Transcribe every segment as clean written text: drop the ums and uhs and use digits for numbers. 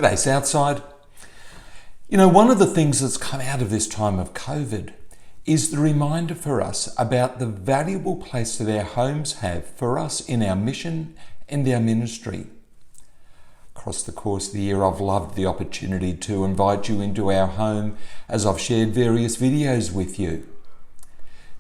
G'day, Southside. You know, one of the things that's come out of this time of COVID is the reminder for us about the valuable place that our homes have for us in our mission and our ministry. Across the course of the year, I've loved the opportunity to invite you into our home as I've shared various videos with you.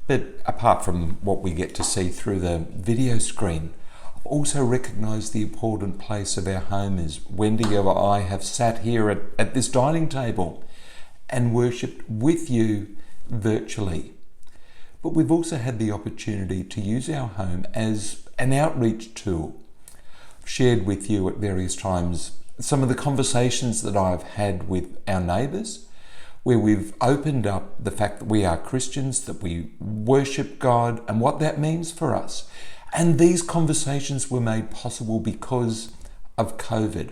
But apart from what we get to see through the video screen, I've also recognised the important place of our home as Wendy or I have sat here at this dining table and worshipped with you virtually. But we've also had the opportunity to use our home as an outreach tool. I've shared with you at various times some of the conversations that I've had with our neighbours, where we've opened up the fact that we are Christians, that we worship God and what that means for us. And these conversations were made possible because of COVID.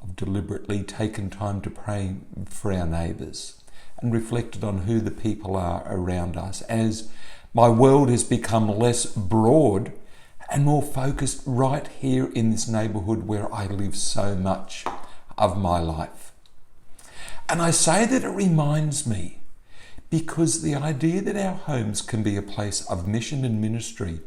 I've deliberately taken time to pray for our neighbours and reflected on who the people are around us as my world has become less broad and more focused right here in this neighbourhood where I live so much of my life. And I say that it reminds me because the idea that our homes can be a place of mission and ministry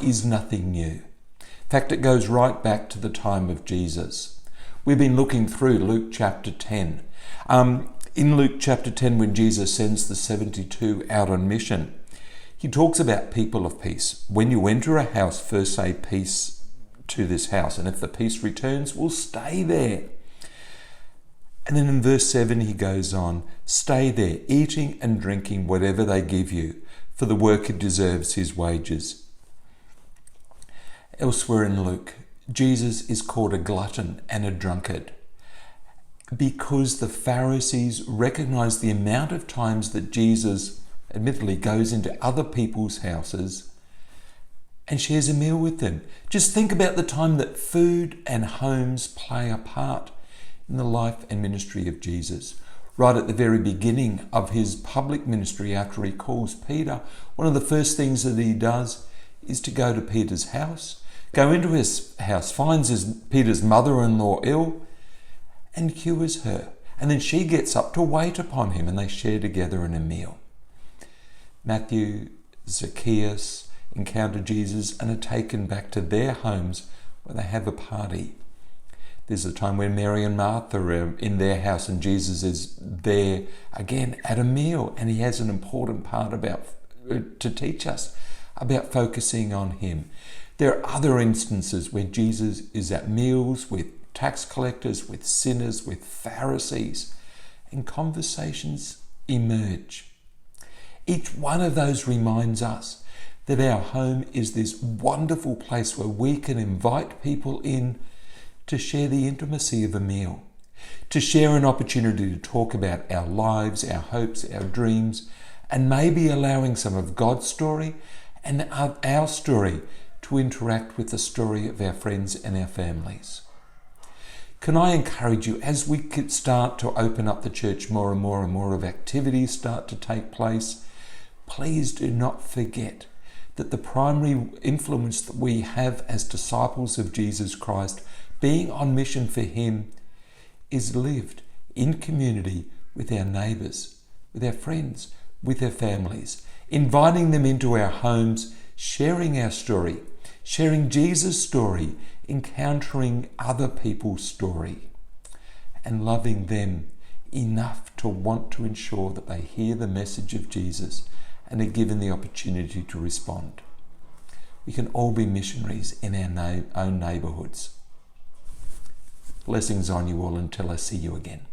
is nothing new. In fact, it goes right back to the time of Jesus. We've been looking through Luke chapter 10. In Luke chapter 10, when Jesus sends the 72 out on mission, he talks about people of peace. When you enter a house, first say peace to this house, and if the peace returns, we'll stay there. And then in verse 7 he goes on, stay there, eating and drinking whatever they give you, for the worker deserves his wages. Elsewhere in Luke, Jesus is called a glutton and a drunkard because the Pharisees recognized the amount of times that Jesus admittedly goes into other people's houses and shares a meal with them. Just think about the time that food and homes play a part in the life and ministry of Jesus. Right at the very beginning of his public ministry, after he calls Peter, one of the first things that he does is to go to Peter's house, go into his house, finds Peter's mother-in-law ill, and cures her. And then she gets up to wait upon him, and they share together in a meal. Matthew, Zacchaeus encounter Jesus and are taken back to their homes where they have a party. There's a time when Mary and Martha are in their house and Jesus is there again at a meal, and he has an important part to teach us about focusing on him. There are other instances where Jesus is at meals with tax collectors, with sinners, with Pharisees, and conversations emerge. Each one of those reminds us that our home is this wonderful place where we can invite people in to share the intimacy of a meal, to share an opportunity to talk about our lives, our hopes, our dreams, and maybe allowing some of God's story and our story to interact with the story of our friends and our families. Can I encourage you, as we start to open up the church more and more of activities start to take place, please do not forget that the primary influence that we have as disciples of Jesus Christ, being on mission for him, is lived in community with our neighbours, with our friends, with our families, inviting them into our homes, sharing our story, sharing Jesus' story, encountering other people's story, and loving them enough to want to ensure that they hear the message of Jesus and are given the opportunity to respond. We can all be missionaries in our own neighbourhoods. Blessings on you all until I see you again.